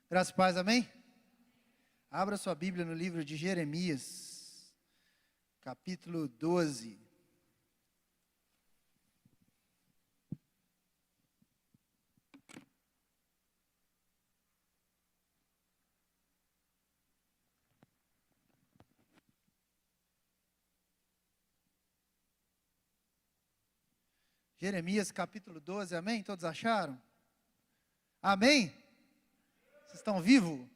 Graças e paz, amém? Abra sua Bíblia no livro de Jeremias, capítulo 12. Jeremias, capítulo 12, amém? Todos acharam? Amém? Vocês estão vivos?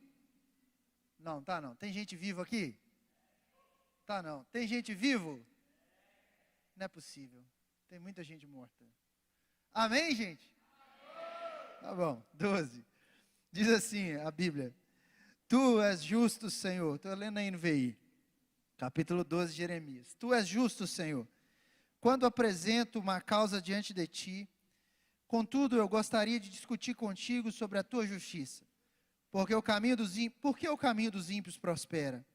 Não, tá não. Tem gente viva aqui? Tá não. Tem gente vivo? Não é possível. Tem muita gente morta. Amém, gente? Tá bom, 12. Diz assim a Bíblia: Tu és justo, Senhor. Estou lendo aí no VI. Capítulo 12 de Jeremias. Tu és justo, Senhor, quando apresento uma causa diante de ti. Contudo, eu gostaria de discutir contigo sobre a tua justiça. Por que o caminho dos ímpios prospera?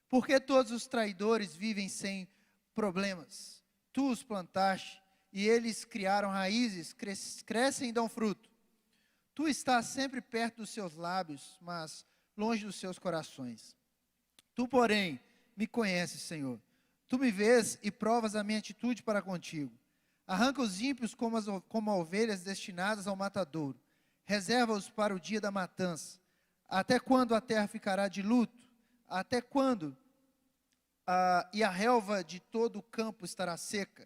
Porque todos os traidores vivem sem problemas. Tu os plantaste e eles criaram raízes, crescem e dão fruto. Tu estás sempre perto dos seus lábios, mas longe dos seus corações. Tu, porém, me conheces, Senhor. Tu me vês e provas a minha atitude para contigo. Arranca os ímpios como ovelhas destinadas ao matadouro. Reserva-os para o dia da matança. Até quando a terra ficará de luto? Até quando? E a relva de todo o campo estará seca?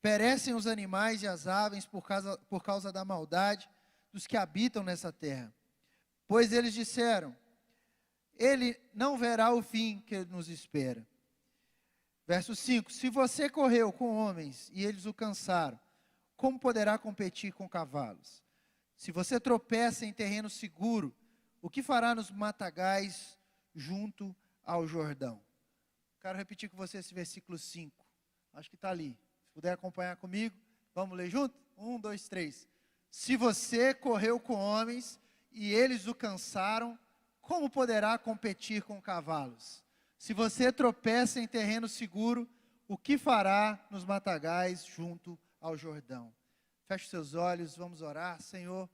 Perecem os animais e as aves por causa da maldade dos que habitam nessa terra. Pois eles disseram: ele não verá o fim que nos espera. Verso 5: Se você correu com homens e eles o cansaram, como poderá competir com cavalos? Se você tropeça em terreno seguro, o que fará nos matagais junto ao Jordão? Quero repetir com você esse versículo 5. Acho que está ali. Se puder acompanhar comigo, vamos ler junto? 1, 2, 3. Se você correu com homens e eles o cansaram, como poderá competir com cavalos? Se você tropeça em terreno seguro, o que fará nos matagais junto ao Jordão? Feche seus olhos, vamos orar. Senhor,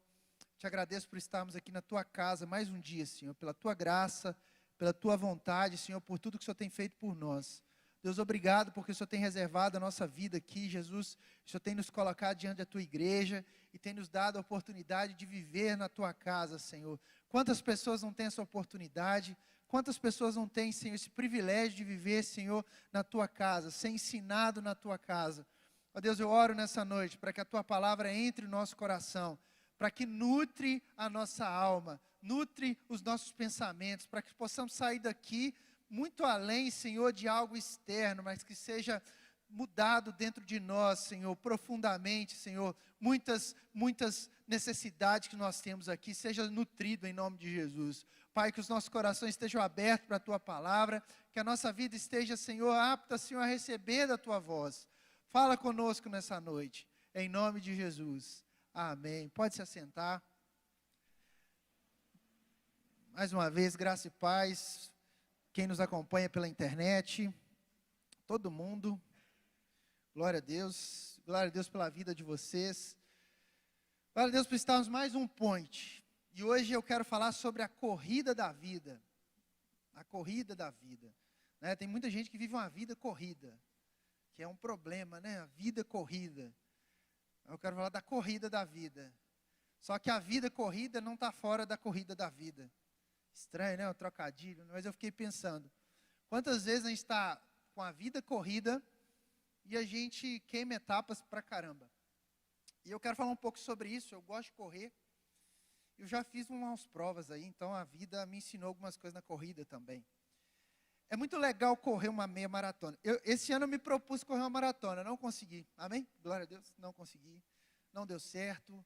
te agradeço por estarmos aqui na tua casa mais um dia, Senhor, pela tua graça, pela tua vontade, Senhor, por tudo que o Senhor tem feito por nós. Deus, obrigado porque o Senhor tem reservado a nossa vida aqui, Jesus. O Senhor tem nos colocado diante da tua igreja e tem nos dado a oportunidade de viver na tua casa, Senhor. Quantas pessoas não têm essa oportunidade? Quantas pessoas não têm, Senhor, esse privilégio de viver, Senhor, na tua casa, ser ensinado na tua casa? Ó Deus, eu oro nessa noite para que a tua palavra entre no nosso coração, para que nutre a nossa alma, nutre os nossos pensamentos, para que possamos sair daqui muito além, Senhor, de algo externo, mas que seja mudado dentro de nós, Senhor, profundamente, Senhor. Muitas necessidades que nós temos aqui, seja nutrido em nome de Jesus. Pai, que os nossos corações estejam abertos para a tua palavra, que a nossa vida esteja, Senhor, apta, Senhor, a receber da tua voz. Fala conosco nessa noite, em nome de Jesus. Amém. Pode se assentar. Mais uma vez, graça e paz. Quem nos acompanha pela internet, todo mundo. Glória a Deus pela vida de vocês. Glória a Deus por estarmos mais um point. E hoje eu quero falar sobre a corrida da vida. A corrida da vida. Né? Tem muita gente que vive uma vida corrida, que é um problema, né? A vida corrida. Eu quero falar da corrida da vida. Só que a vida corrida não está fora da corrida da vida. Estranho, né? O trocadilho. Mas eu fiquei pensando, quantas vezes a gente está com a vida corrida e a gente queima etapas pra caramba. E eu quero falar um pouco sobre isso. Eu gosto de correr. Eu já fiz umas provas aí, então a vida me ensinou algumas coisas na corrida também. É muito legal correr uma meia maratona. Esse ano eu me propus correr uma maratona, não consegui. Amém? Glória a Deus, não consegui. Não deu certo.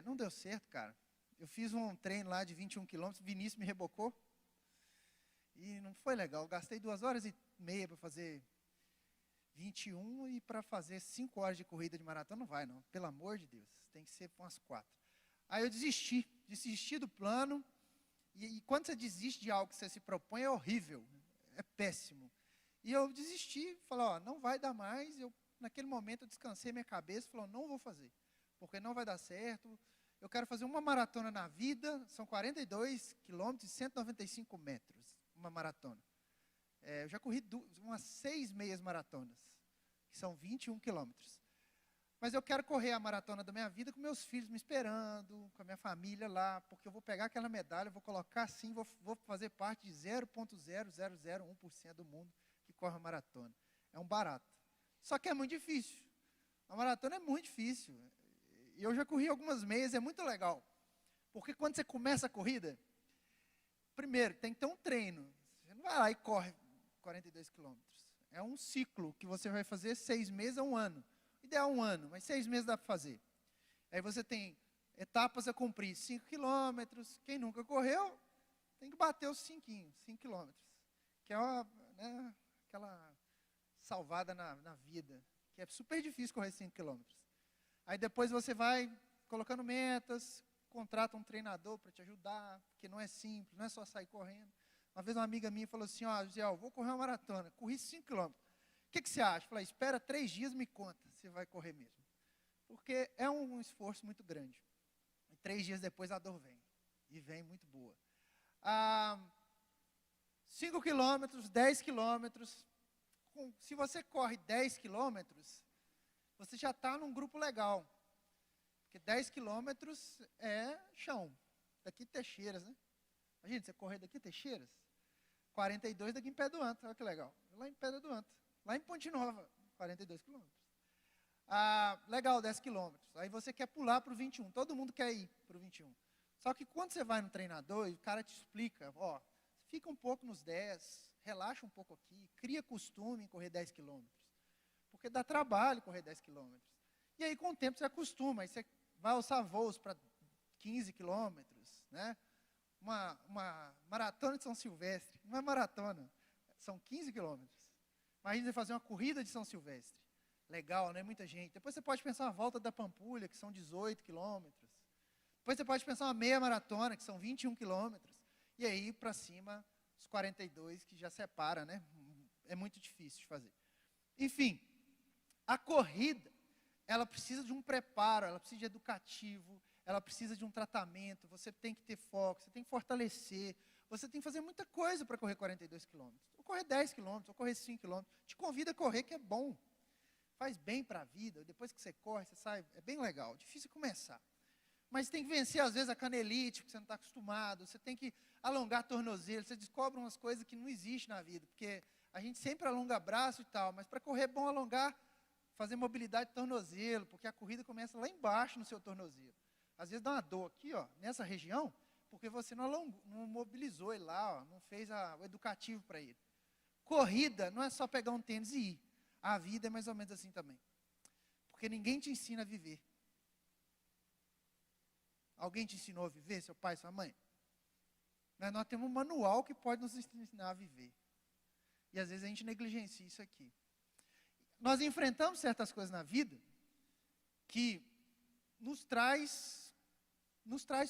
Não deu certo, cara. Eu fiz um treino lá de 21 quilômetros, Vinícius me rebocou. E não foi legal. Eu gastei 2h30 para fazer 21 e para fazer 5 horas de corrida de maratona não vai não. Pelo amor de Deus, tem que ser umas 4. Aí eu desisti do plano. E quando você desiste de algo que você se propõe, é horrível, é péssimo. E eu desisti, falei, ó, não vai dar mais. Naquele momento eu descansei minha cabeça, falei, não vou fazer, porque não vai dar certo. eu quero fazer uma maratona na vida, são 42 quilômetros e 195 metros, uma maratona. Eu já corri umas 6 meias maratonas, que são 21 quilômetros. Mas eu quero correr a maratona da minha vida com meus filhos me esperando, com a minha família lá, porque eu vou pegar aquela medalha, vou colocar assim, vou fazer parte de 0,0001% do mundo que corre a maratona. É um barato. Só que é muito difícil. A maratona é muito difícil. E eu já corri algumas meias, é muito legal. Porque quando você começa a corrida, primeiro, tem que ter um treino. Você não vai lá e corre 42 quilômetros. É um ciclo que você vai fazer 6 meses a 1 ano. Ideal 1 ano, mas 6 meses dá para fazer. Aí você tem etapas a cumprir, 5 quilômetros. Quem nunca correu, tem que bater os 5 quilômetros. Que é aquela salvada na vida. Que é super difícil correr 5 quilômetros. Aí depois você vai colocando metas, contrata um treinador para te ajudar, porque não é simples, não é só sair correndo. Uma vez uma amiga minha falou assim, José, vou correr uma maratona, corri 5 quilômetros. O que você acha? Eu falei, espera 3 dias, me conta se vai correr mesmo. Porque é um esforço muito grande. E 3 dias depois a dor vem. E vem muito boa. 5 quilômetros, 10 quilômetros. Se você corre 10 quilômetros, você já está num grupo legal. Porque 10 quilômetros é chão. Daqui Teixeiras, né? Imagina, você correr daqui Teixeiras. 42 daqui em Pé do Anta. Olha que legal. Lá em Pé do Anta. Lá em Ponte Nova, 42 quilômetros. Legal, 10 quilômetros. Aí você quer pular para o 21. Todo mundo quer ir para o 21. Só que quando você vai no treinador, o cara te explica, fica um pouco nos 10, relaxa um pouco aqui, cria costume em correr 10 quilômetros. Porque dá trabalho correr 10 quilômetros. E aí, com o tempo, você acostuma. Aí você vai alçar voos para 15 quilômetros, né? Uma maratona de São Silvestre. Não é maratona, são 15 quilômetros. Imagina você fazer uma corrida de São Silvestre. Legal, né? Muita gente. Depois você pode pensar uma volta da Pampulha, que são 18 quilômetros. Depois você pode pensar uma meia maratona, que são 21 quilômetros. E aí, para cima, os 42, que já separa, né? É muito difícil de fazer. Enfim, a corrida, ela precisa de um preparo, ela precisa de educativo, ela precisa de um tratamento, você tem que ter foco, você tem que fortalecer, você tem que fazer muita coisa para correr 42 quilômetros. Ou correr 10 quilômetros, ou correr 5 quilômetros. Te convido a correr, que é bom. Faz bem para a vida. Depois que você corre, você sai, é bem legal. Difícil começar. Mas tem que vencer, às vezes, a canelite, porque você não está acostumado. Você tem que alongar tornozelo. Você descobre umas coisas que não existem na vida. Porque a gente sempre alonga braço e tal. Mas para correr é bom alongar, fazer mobilidade de tornozelo. Porque a corrida começa lá embaixo no seu tornozelo. Às vezes dá uma dor aqui, nessa região, porque você não mobilizou ele lá, não fez o educativo para ele. Corrida não é só pegar um tênis e ir. A vida é mais ou menos assim também. Porque ninguém te ensina a viver. Alguém te ensinou a viver? Seu pai, sua mãe? Mas nós temos um manual que pode nos ensinar a viver. E às vezes a gente negligencia isso aqui. Nós enfrentamos certas coisas na vida que nos traz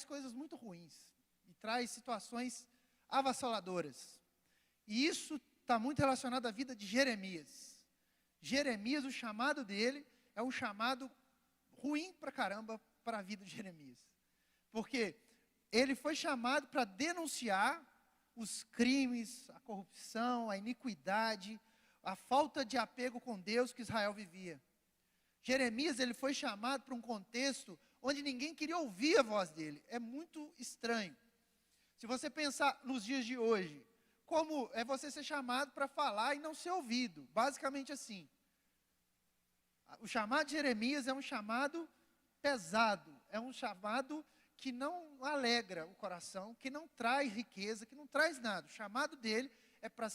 coisas muito ruins. E traz situações avassaladoras. E isso está muito relacionado à vida de Jeremias. Jeremias, o chamado dele é um chamado ruim pra caramba para a vida de Jeremias. Porque ele foi chamado para denunciar os crimes, a corrupção, a iniquidade, a falta de apego com Deus que Israel vivia. Jeremias, ele foi chamado para um contexto onde ninguém queria ouvir a voz dele. É muito estranho. Se você pensar nos dias de hoje, como é você ser chamado para falar e não ser ouvido? Basicamente assim. O chamado de Jeremias é um chamado pesado, é um chamado que não alegra o coração, que não traz riqueza, que não traz nada. O chamado dele é para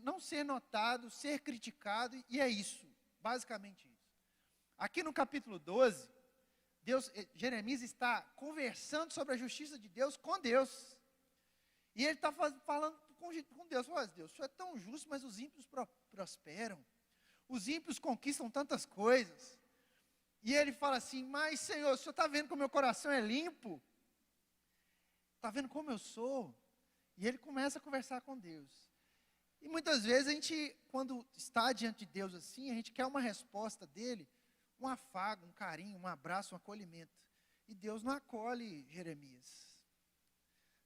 não ser notado, ser criticado, e é isso, basicamente isso. Aqui no capítulo 12, Jeremias está conversando sobre a justiça de Deus com Deus. E ele está falando com Deus. Deus, o Senhor é tão justo, mas os ímpios prosperam. Os ímpios conquistam tantas coisas. E ele fala assim, mas Senhor, o Senhor está vendo como meu coração é limpo? Está vendo como eu sou? E ele começa a conversar com Deus. E muitas vezes a gente, quando está diante de Deus assim, a gente quer uma resposta dele, um afago, um carinho, um abraço, um acolhimento. E Deus não acolhe Jeremias.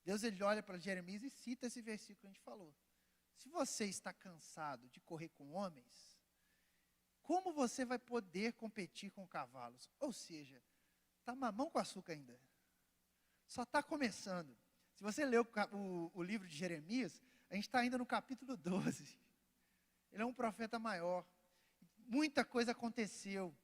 Deus ele olha para Jeremias e cita esse versículo que a gente falou. Se você está cansado de correr com homens, como você vai poder competir com cavalos? Ou seja, está mamão com açúcar ainda. Só está começando. Se você ler o livro de Jeremias, a gente está ainda no capítulo 12. Ele é um profeta maior. Muita coisa aconteceu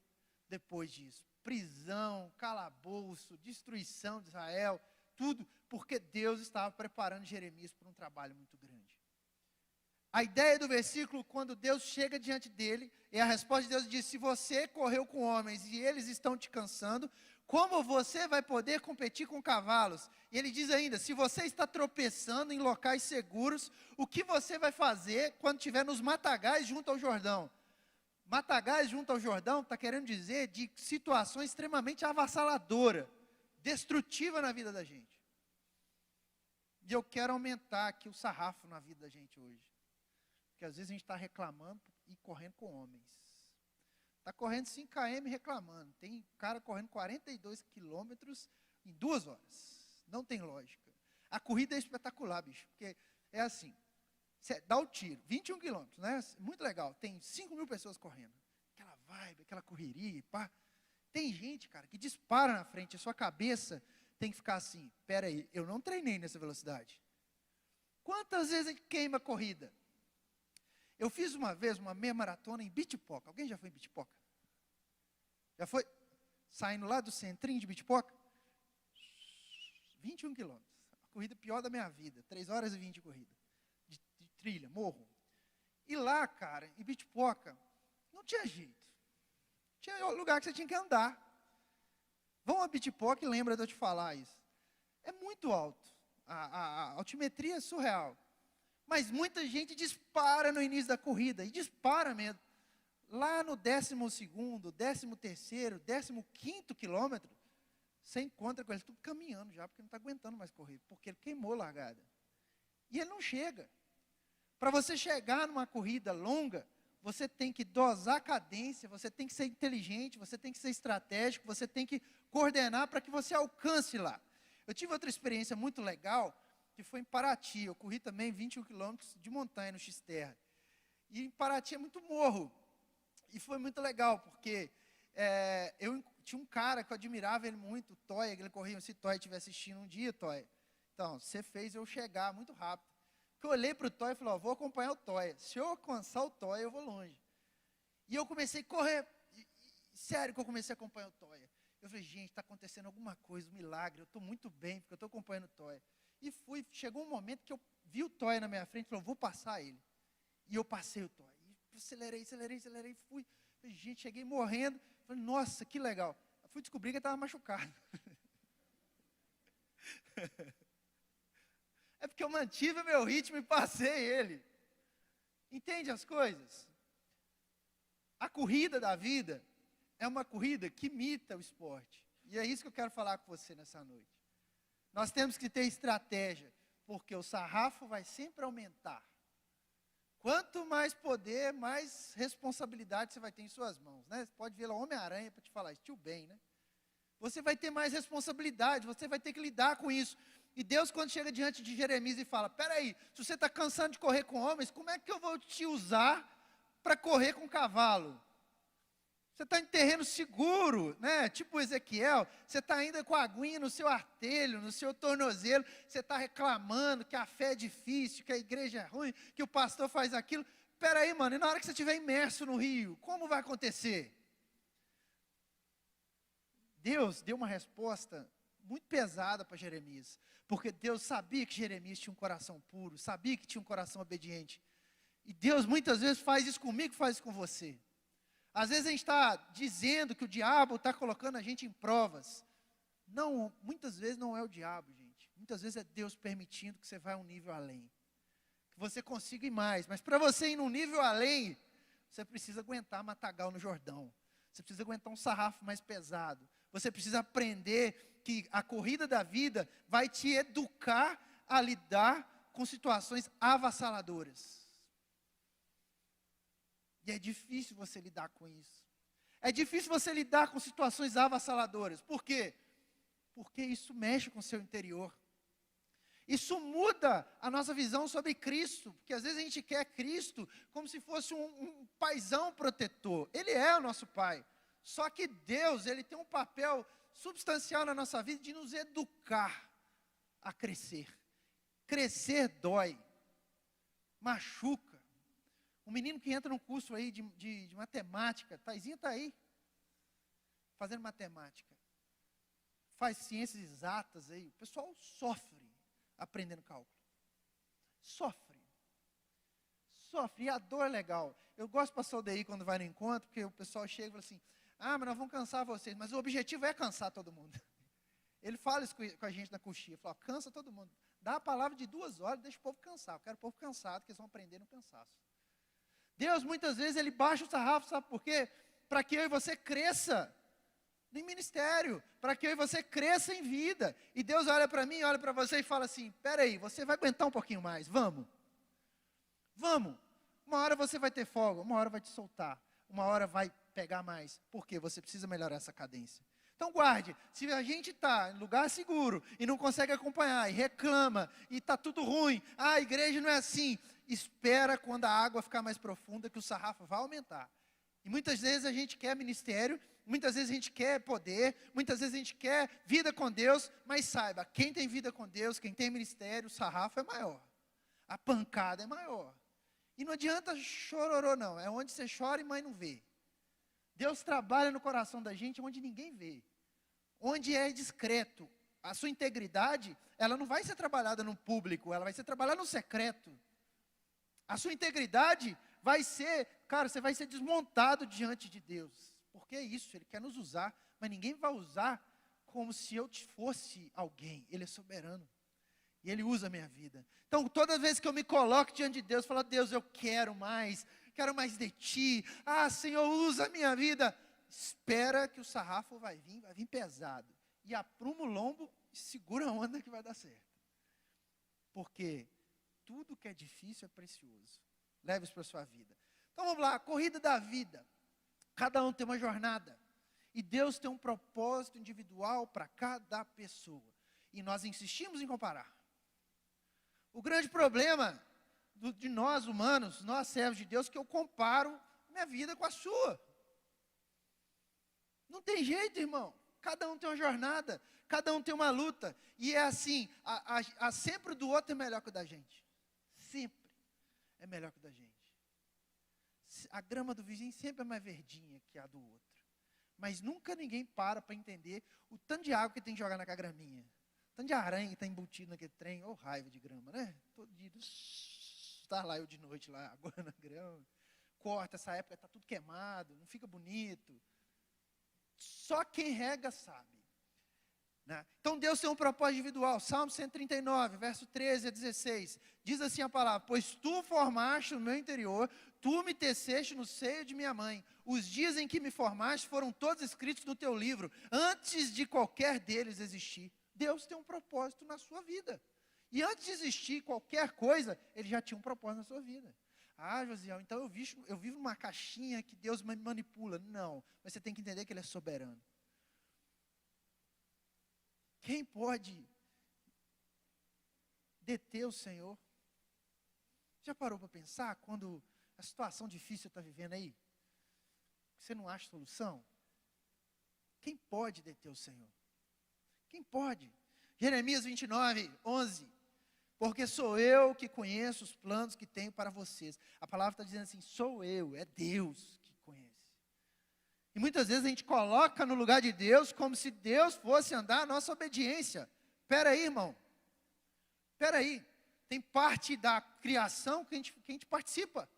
depois disso. Prisão, calabouço, destruição de Israel, tudo porque Deus estava preparando Jeremias para um trabalho muito grande. A ideia do versículo, quando Deus chega diante dele, e a resposta de Deus diz: se você correu com homens e eles estão te cansando, como você vai poder competir com cavalos? E ele diz ainda: se você está tropeçando em locais seguros, o que você vai fazer quando estiver nos matagais junto ao Jordão? Matagais junto ao Jordão está querendo dizer de situações extremamente avassaladoras, destrutivas na vida da gente. E eu quero aumentar aqui o sarrafo na vida da gente hoje. Porque às vezes a gente está reclamando e correndo com homens. Está correndo 5 km reclamando. Tem cara correndo 42 quilômetros em 2 horas. Não tem lógica. A corrida é espetacular, bicho. Porque é assim, você dá o tiro, 21 quilômetros, né? Muito legal. Tem 5.000 pessoas correndo. Aquela vibe, aquela correria, pá. Tem gente, cara, que dispara na frente. A sua cabeça tem que ficar assim: pera aí, eu não treinei nessa velocidade. Quantas vezes a gente queima a corrida? Eu fiz uma vez uma meia maratona em Bitipoca. Alguém já foi em Bitipoca? Já foi? Saindo lá do centrinho de Bitipoca? 21 quilômetros. A corrida pior da minha vida. 3 horas e 20 de corrida. De trilha, morro. E lá, cara, em Bitipoca, não tinha jeito. Tinha lugar que você tinha que andar. Vão a Bitipoca e lembra de eu te falar isso. É muito alto. A altimetria é surreal. Mas muita gente dispara no início da corrida, e dispara mesmo. Lá no 12º, 13º, 15º quilômetro, você encontra com ele tudo caminhando já, porque não está aguentando mais correr, porque ele queimou a largada. E ele não chega. Para você chegar numa corrida longa, você tem que dosar a cadência, você tem que ser inteligente, você tem que ser estratégico, você tem que coordenar para que você alcance lá. Eu tive outra experiência muito legal, que foi em Paraty. Eu corri também 21 quilômetros de montanha no X-Terra. E em Paraty é muito morro. E foi muito legal, porque eu tinha um cara que eu admirava ele muito, o Toya, que ele corria. Se o Toya estiver assistindo um dia, Toya, então, você fez eu chegar muito rápido. Porque eu olhei para o Toya e falei: vou acompanhar o Toya. Se eu alcançar o Toya, eu vou longe. E eu comecei a correr. Sério que eu comecei a acompanhar o Toya. Eu falei: gente, está acontecendo alguma coisa, um milagre. Eu estou muito bem, porque eu estou acompanhando o Toya. E chegou um momento que eu vi o Toya na minha frente e falei: vou passar ele. E eu passei o Toya. E acelerei, fui. Falei: gente, cheguei morrendo. Falei: nossa, que legal. Eu fui descobrir que ele estava machucado. É porque eu mantive o meu ritmo e passei ele. Entende as coisas? A corrida da vida é uma corrida que imita o esporte. E é isso que eu quero falar com você nessa noite. Nós temos que ter estratégia, porque o sarrafo vai sempre aumentar. Quanto mais poder, mais responsabilidade você vai ter em suas mãos, né? Você pode ver lá Homem-Aranha para te falar isso, tio Ben, né? Você vai ter mais responsabilidade, você vai ter que lidar com isso. E Deus, quando chega diante de Jeremias e fala: peraí, se você está cansando de correr com homens, como é que eu vou te usar para correr com cavalo? Você está em terreno seguro, né? Tipo Ezequiel, você está ainda com a aguinha no seu artelho, no seu tornozelo, você está reclamando que a fé é difícil, que a igreja é ruim, que o pastor faz aquilo. Espera aí, mano, e na hora que você estiver imerso no rio, como vai acontecer? Deus deu uma resposta muito pesada para Jeremias, porque Deus sabia que Jeremias tinha um coração puro, sabia que tinha um coração obediente. E Deus muitas vezes faz isso comigo, faz isso com você. Às vezes a gente está dizendo que o diabo está colocando a gente em provas. Não, muitas vezes não é o diabo, gente. Muitas vezes é Deus permitindo que você vá a um nível além. Que você consiga ir mais. Mas para você ir num nível além, você precisa aguentar matagal no Jordão. Você precisa aguentar um sarrafo mais pesado. Você precisa aprender que a corrida da vida vai te educar a lidar com situações avassaladoras. E é difícil você lidar com isso. É difícil você lidar com situações avassaladoras. Por quê? porque isso mexe com o seu interior. Isso muda a nossa visão sobre Cristo, porque às vezes a gente quer Cristo como se fosse um paizão protetor. Ele é o nosso pai. Só que Deus, Ele tem um papel substancial na nossa vida de nos educar a crescer. Crescer dói, machuca. Um menino que entra num curso aí de matemática, Taizinha está aí, fazendo matemática, faz ciências exatas aí, o pessoal sofre aprendendo cálculo. Sofre. E a dor é legal. Eu gosto de passar o DI quando vai no encontro, porque o pessoal chega e fala assim, mas nós vamos cansar vocês, mas o objetivo é cansar todo mundo. Ele fala isso com a gente na coxinha, fala, cansa todo mundo. Dá a palavra de 2 horas, deixa o povo cansar. Eu quero o povo cansado, que eles vão aprender no cansaço. Deus, muitas vezes, Ele baixa o sarrafo, sabe por quê? Para que eu e você cresça em ministério, para que eu e você cresça em vida. E Deus olha para mim, olha para você e fala assim, peraí, você vai aguentar um pouquinho mais, vamos. Uma hora você vai ter folga, uma hora vai te soltar, uma hora vai pegar mais. Por quê? Você precisa melhorar essa cadência. Então guarde, se a gente está em lugar seguro e não consegue acompanhar, e reclama, e está tudo ruim, a igreja não é assim, espera quando a água ficar mais profunda, que o sarrafo vai aumentar. E muitas vezes a gente quer ministério, muitas vezes a gente quer poder, muitas vezes a gente quer vida com Deus, mas saiba, quem tem vida com Deus, quem tem ministério, o sarrafo é maior, a pancada é maior. E não adianta chororô não, é onde você chora e mãe não vê. Deus trabalha no coração da gente onde ninguém vê, onde é discreto. A sua integridade, ela não vai ser trabalhada no público, ela vai ser trabalhada no secreto. A sua integridade vai ser, cara, você vai ser desmontado diante de Deus. Porque é isso, Ele quer nos usar, mas ninguém vai usar como se eu fosse alguém. Ele é soberano. E Ele usa a minha vida. Então, toda vez que eu me coloco diante de Deus, falo, Deus, eu quero mais de Ti. Senhor, usa a minha vida. Espera que o sarrafo vai vir pesado. E apruma o lombo e segura a onda que vai dar certo. Porque tudo que é difícil é precioso. Leve isso para a sua vida. Então vamos lá, a corrida da vida. Cada um tem uma jornada. E Deus tem um propósito individual para cada pessoa. E nós insistimos em comparar. O grande problema de nós humanos, nós servos de Deus, que eu comparo minha vida com a sua. Não tem jeito, irmão. Cada um tem uma jornada, cada um tem uma luta. E é assim, sempre o do outro é melhor que o da gente. Sempre é melhor que o da gente. A grama do vizinho sempre é mais verdinha que a do outro. Mas nunca ninguém para entender o tanto de água que tem que jogar naquela graminha. O tanto de aranha que está embutido naquele trem. Ô, raiva de grama, né? Todo dia, está lá eu de noite, lá, agora na grama. Corta, essa época está tudo queimado, não fica bonito. Só quem rega sabe. Né? Então Deus tem um propósito individual. Salmo 139, verso 13 a 16. Diz assim a palavra: pois tu formaste o meu interior, tu me teceste no seio de minha mãe. Os dias em que me formaste foram todos escritos no teu livro, antes de qualquer deles existir. Deus tem um propósito na sua vida. E antes de existir qualquer coisa, Ele já tinha um propósito na sua vida. Josiel, então eu vivo numa caixinha que Deus me manipula. Não, mas você tem que entender que Ele é soberano. Quem pode deter o Senhor? Já parou para pensar quando a situação difícil você está vivendo aí? Você não acha solução? Quem pode deter o Senhor? Quem pode? Jeremias 29, 11. Porque sou eu que conheço os planos que tenho para vocês. A palavra está dizendo assim, sou eu, é Deus que conhece. E muitas vezes a gente coloca no lugar de Deus como se Deus fosse andar a nossa obediência. Espera aí, irmão. Espera aí. Tem parte da criação que a gente participa.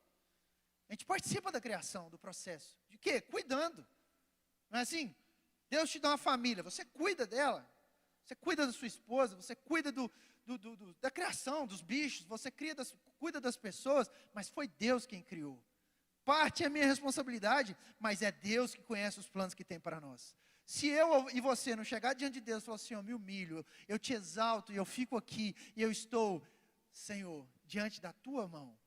A gente participa da criação, do processo. De quê? Cuidando. Não é assim? Deus te dá uma família, você cuida dela. Você cuida da sua esposa, você cuida da criação, dos bichos, você cuida das pessoas, mas foi Deus quem criou. Parte é minha responsabilidade, mas é Deus que conhece os planos que tem para nós. Se eu e você não chegar diante de Deus e falar assim, eu me humilho, eu te exalto, e eu fico aqui, e eu estou, Senhor, diante da tua mão,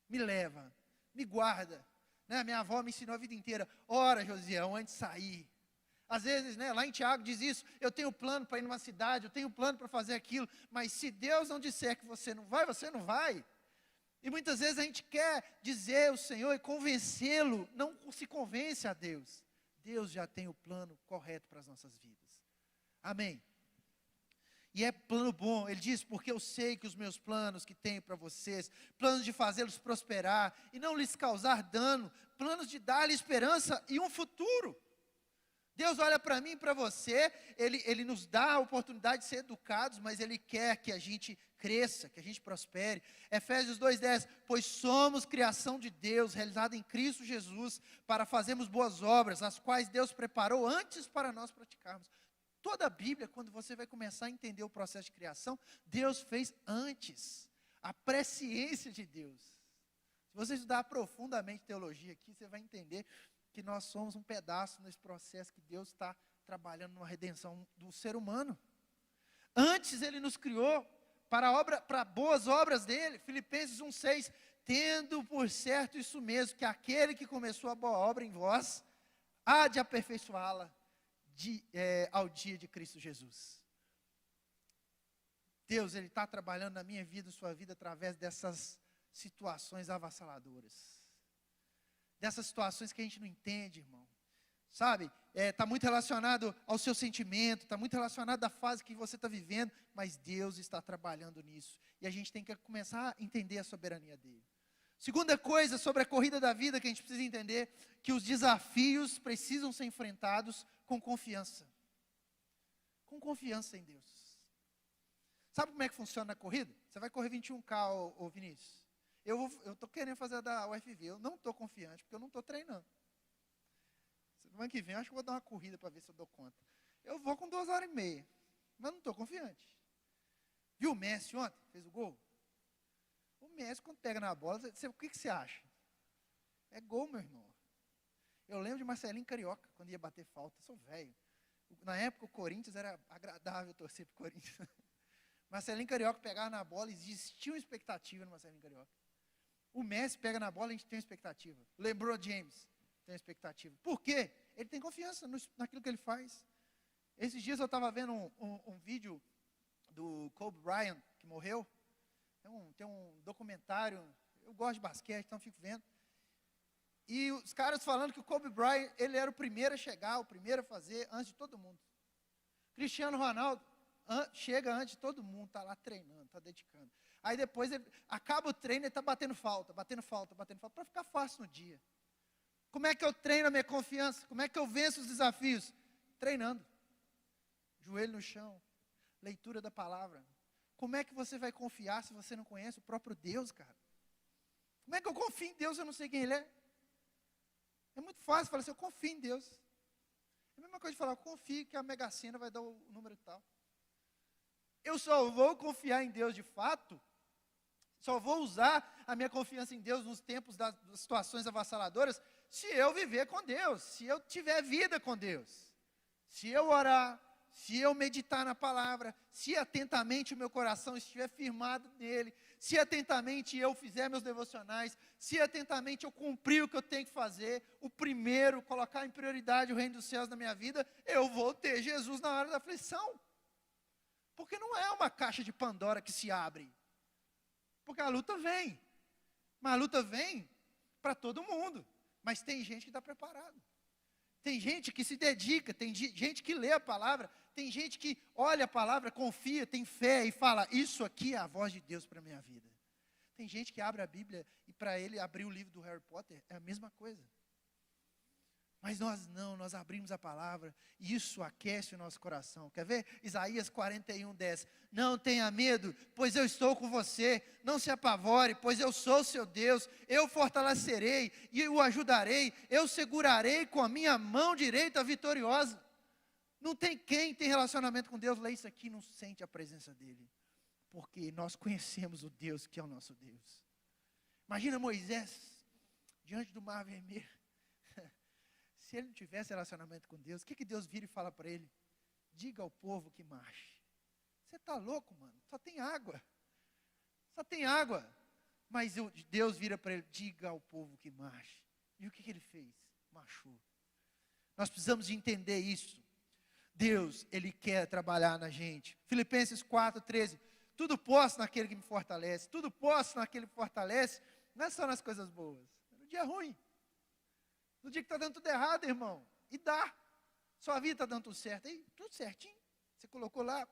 me leva, me guarda. Né? Minha avó me ensinou a vida inteira, ora, Josiel, antes de sair, Às vezes, né, lá em Tiago diz isso, eu tenho plano para ir numa cidade, eu tenho plano para fazer aquilo, mas se Deus não disser que você não vai. E muitas vezes a gente quer dizer ao Senhor e convencê-lo, não se convence a Deus. Deus já tem o plano correto para as nossas vidas. Amém. E é plano bom, ele diz, porque eu sei que os meus planos que tenho para vocês, planos de fazê-los prosperar e não lhes causar dano, planos de dar-lhe esperança e um futuro. Deus olha para mim e para você, Ele nos dá a oportunidade de ser educados, mas Ele quer que a gente cresça, que a gente prospere. Efésios 2:10, pois somos criação de Deus, realizada em Cristo Jesus, para fazermos boas obras, as quais Deus preparou antes para nós praticarmos. Toda a Bíblia, quando você vai começar a entender o processo de criação, Deus fez antes, a presciência de Deus. Se você estudar profundamente teologia aqui, você vai entender que nós somos um pedaço nesse processo que Deus está trabalhando numa redenção do ser humano. Antes Ele nos criou para boas obras dele, Filipenses 1:6, tendo por certo isso mesmo, que aquele que começou a boa obra em vós, há de aperfeiçoá-la ao dia de Cristo Jesus. Deus, Ele está trabalhando na minha vida, na sua vida, através dessas situações avassaladoras. Dessas situações que a gente não entende, irmão. Sabe, está muito relacionado ao seu sentimento, está muito relacionado à fase que você está vivendo, mas Deus está trabalhando nisso. E a gente tem que começar a entender a soberania dEle. Segunda coisa sobre a corrida da vida que a gente precisa entender, que os desafios precisam ser enfrentados com confiança. Com confiança em Deus. Sabe como é que funciona a corrida? Você vai correr 21K, ô Vinícius. Eu estou querendo fazer a da UFV, eu não estou confiante, porque eu não estou treinando. Semana que vem eu acho que vou dar uma corrida para ver se eu dou conta. Eu vou com 2h30, mas não estou confiante. Viu o Messi ontem? Fez o gol? O Messi, quando pega na bola, o que você acha? É gol, meu irmão. Eu lembro de Marcelinho Carioca, quando ia bater falta. Eu sou velho. Na época, o Corinthians era agradável torcer para o Corinthians. Marcelinho Carioca pegava na bola, existia uma expectativa no Marcelinho Carioca. O Messi pega na bola, a gente tem uma expectativa. O LeBron James tem uma expectativa. Por quê? Ele tem confiança naquilo que ele faz. Esses dias eu estava vendo um vídeo do Kobe Bryant, que morreu. Tem um documentário, eu gosto de basquete, então fico vendo. E os caras falando que o Kobe Bryant, ele era o primeiro a chegar, o primeiro a fazer, antes de todo mundo. Cristiano Ronaldo chega antes de todo mundo, está lá treinando, está dedicando. Aí depois, acaba o treino, ele está batendo falta, para ficar fácil no dia. Como é que eu treino a minha confiança? Como é que eu venço os desafios? Treinando. Joelho no chão, leitura da palavra. Como é que você vai confiar se você não conhece o próprio Deus, cara? Como é que eu confio em Deus se eu não sei quem Ele é? É muito fácil falar assim, eu confio em Deus. É a mesma coisa de falar, eu confio que a Mega Sena vai dar o número tal. Eu só vou confiar em Deus de fato, só vou usar a minha confiança em Deus nos tempos das situações avassaladoras, se eu viver com Deus, se eu tiver vida com Deus. Se eu orar, se eu meditar na palavra, se atentamente o meu coração estiver firmado nele, se atentamente eu fizer meus devocionais, se atentamente eu cumprir o que eu tenho que fazer, o primeiro, colocar em prioridade o reino dos céus na minha vida, eu vou ter Jesus na hora da aflição. Porque não é uma caixa de Pandora que se abre. Porque a luta vem. Mas a luta vem para todo mundo. Mas tem gente que está preparado. Tem gente que se dedica, tem gente que lê a palavra, tem gente que olha a palavra, confia, tem fé e fala, isso aqui é a voz de Deus para a minha vida. Tem gente que abre a Bíblia e para ele abrir o livro do Harry Potter é a mesma coisa. Mas nós não, nós abrimos a palavra e isso aquece o nosso coração. Quer ver? Isaías 41:10. Não tenha medo, pois eu estou com você. Não se apavore, pois eu sou seu Deus. Eu fortalecerei e o ajudarei. Eu segurarei com a minha mão direita vitoriosa. Não tem quem tem relacionamento com Deus, lê isso aqui e não sente a presença dEle. Porque nós conhecemos o Deus que é o nosso Deus. Imagina Moisés, diante do mar vermelho. Se ele não tivesse relacionamento com Deus, o que Deus vira e fala para ele? Diga ao povo que marche. Você está louco, mano? Só tem água. Só tem água. Mas Deus vira para ele, diga ao povo que marche. E o que ele fez? Marchou. Nós precisamos de entender isso. Deus, Ele quer trabalhar na gente. Filipenses 4:13. Tudo posso naquele que me fortalece. Tudo posso naquele que me fortalece. Não é só nas coisas boas. É no dia ruim. No dia que está dando tudo errado, irmão. E dá. Sua vida está dando tudo certo. Aí, tudo certinho. Você colocou lá.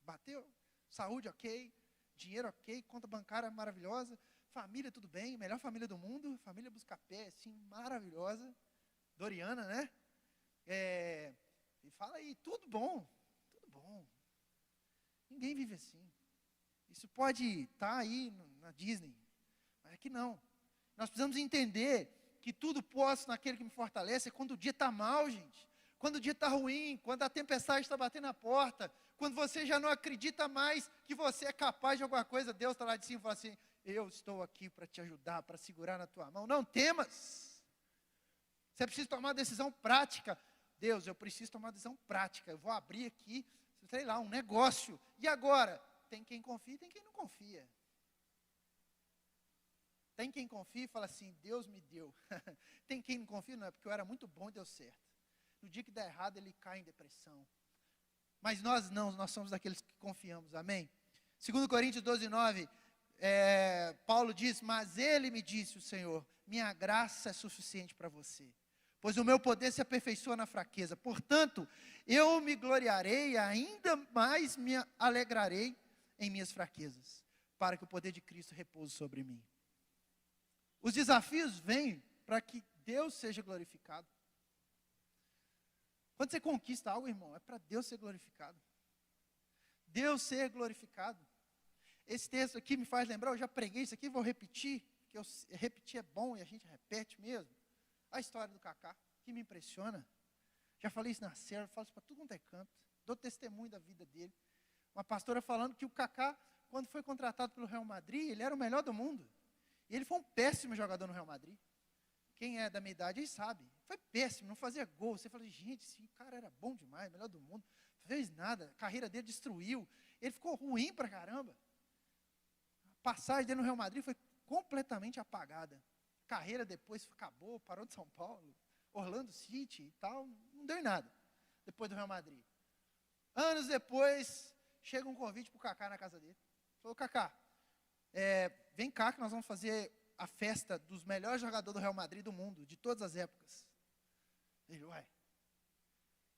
Bateu. Saúde ok. Dinheiro ok. Conta bancária maravilhosa. Família tudo bem. Melhor família do mundo. Família Buscapé, assim, maravilhosa. Doriana, né? E fala aí, tudo bom. Tudo bom. Ninguém vive assim. Isso pode estar aí na Disney, mas aqui não. Nós precisamos entender que tudo posso naquele que me fortalece é quando o dia está mal, gente. Quando o dia está ruim, quando a tempestade está batendo na porta, quando você já não acredita mais que você é capaz de alguma coisa, Deus está lá de cima e fala assim, eu estou aqui para te ajudar, para segurar na tua mão. Não temas. Você precisa tomar uma decisão prática. Deus, eu preciso tomar uma decisão prática. Eu vou abrir aqui, sei lá, um negócio. E agora? Tem quem confia e tem quem não confia. Tem quem confia e fala assim, Deus me deu. Tem quem não confia, não é porque eu era muito bom e deu certo. No dia que der errado, ele cai em depressão. Mas nós não, nós somos daqueles que confiamos, amém? 2 Coríntios 12:9, Paulo diz, mas ele me disse, o Senhor, minha graça é suficiente para você, pois o meu poder se aperfeiçoa na fraqueza. Portanto, eu me gloriarei, ainda mais me alegrarei em minhas fraquezas, para que o poder de Cristo repouse sobre mim. Os desafios vêm para que Deus seja glorificado. Quando você conquista algo, irmão, é para Deus ser glorificado. Deus ser glorificado. Esse texto aqui me faz lembrar, eu já preguei isso aqui, vou repetir, porque repetir é bom e a gente repete mesmo. A história do Kaká, que me impressiona. Já falei isso na célula, falo isso para tudo quanto é canto. Dou testemunho da vida dele. Uma pastora falando que o Kaká, quando foi contratado pelo Real Madrid, ele era o melhor do mundo. E ele foi um péssimo jogador no Real Madrid. Quem é da minha idade aí sabe. Foi péssimo, não fazia gol. Você fala, gente, esse cara era bom demais, melhor do mundo. Não fez nada, a carreira dele destruiu. Ele ficou ruim pra caramba. A passagem dele no Real Madrid foi completamente apagada. A carreira depois acabou, parou de São Paulo, Orlando City e tal. Não deu em nada, depois do Real Madrid. Anos depois, chega um convite para o Kaká na casa dele. Falou, Kaká, vem cá que nós vamos fazer a festa dos melhores jogadores do Real Madrid do mundo, de todas as épocas. Ele, uai,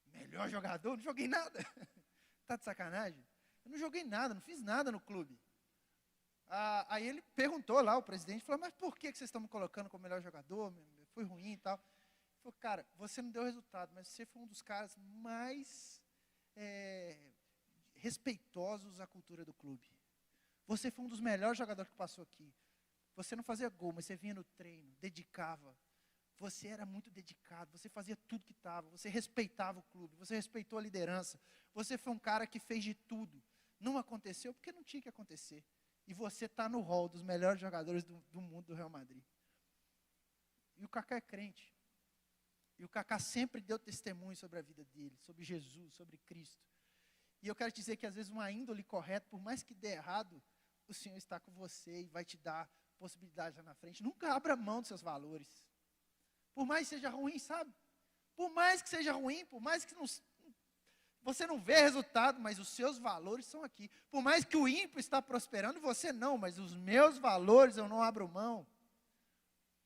melhor jogador? Não joguei nada. Está de sacanagem? Eu não joguei nada, não fiz nada no clube. Aí ele perguntou lá, o presidente, falou, mas por que vocês estão me colocando como melhor jogador? Foi ruim e tal. Ele falou, cara, você não deu resultado, mas você foi um dos caras mais respeitosos à cultura do clube. Você foi um dos melhores jogadores que passou aqui. Você não fazia gol, mas você vinha no treino, dedicava. Você era muito dedicado, você fazia tudo que estava, você respeitava o clube, você respeitou a liderança. Você foi um cara que fez de tudo. Não aconteceu porque não tinha que acontecer. E você está no hall dos melhores jogadores do mundo do Real Madrid. E o Kaká é crente. E o Kaká sempre deu testemunho sobre a vida dele, sobre Jesus, sobre Cristo. E eu quero te dizer que às vezes uma índole correta, por mais que dê errado, o Senhor está com você e vai te dar possibilidades lá na frente. Nunca abra mão dos seus valores. Por mais que seja ruim, sabe? Por mais que seja ruim, por mais que você não vê resultado, mas os seus valores são aqui. Por mais que o ímpio está prosperando, você não, mas os meus valores eu não abro mão.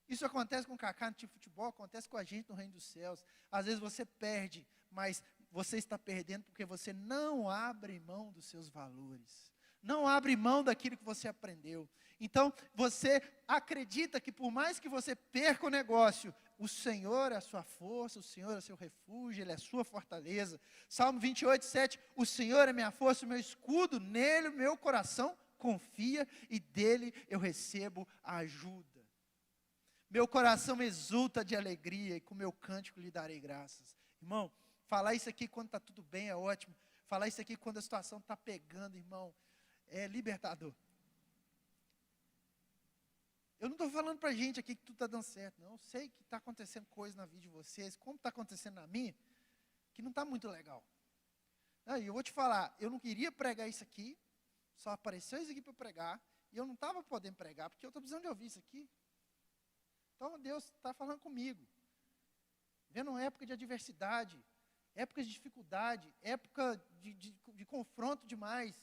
Isso acontece com o Kaká no time de futebol, acontece com a gente no reino dos céus. Às vezes você perde, mas você está perdendo porque você não abre mão dos seus valores. Não abre mão daquilo que você aprendeu. Então, você acredita que por mais que você perca o negócio, o Senhor é a sua força, o Senhor é o seu refúgio, Ele é a sua fortaleza. Salmo 28:7, o Senhor é minha força, o meu escudo, nele o meu coração confia e dele eu recebo a ajuda. Meu coração exulta de alegria e com meu cântico lhe darei graças. Irmão, falar isso aqui quando está tudo bem é ótimo. Falar isso aqui quando a situação está pegando, irmão, é libertador. Eu não estou falando para a gente aqui que tudo está dando certo, não. Eu sei que está acontecendo coisa na vida de vocês, como está acontecendo na minha, que não está muito legal. Aí eu vou te falar, eu não queria pregar isso aqui, só apareceu isso aqui para pregar, e eu não estava podendo pregar, porque eu estou precisando de ouvir isso aqui. Então Deus está falando comigo. vivendo uma época de adversidade, época de dificuldade, época de confronto demais.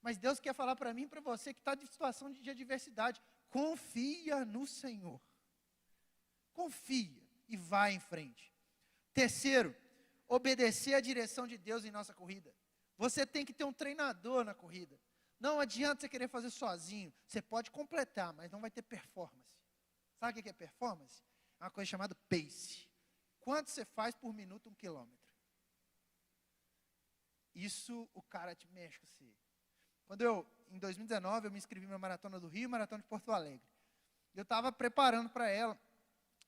Mas Deus quer falar para mim e para você que está em situação de adversidade. Confia no Senhor. Confia e vai em frente. Terceiro, obedecer a direção de Deus em nossa corrida. Você tem que ter um treinador na corrida. Não adianta você querer fazer sozinho. Você pode completar, mas não vai ter performance. Sabe o que é performance? É uma coisa chamada pace. Quanto você faz por minuto 1 quilômetro? Isso o cara te mexe com você. Em 2019, eu me inscrevi na Maratona do Rio e Maratona de Porto Alegre. Eu estava preparando para ela.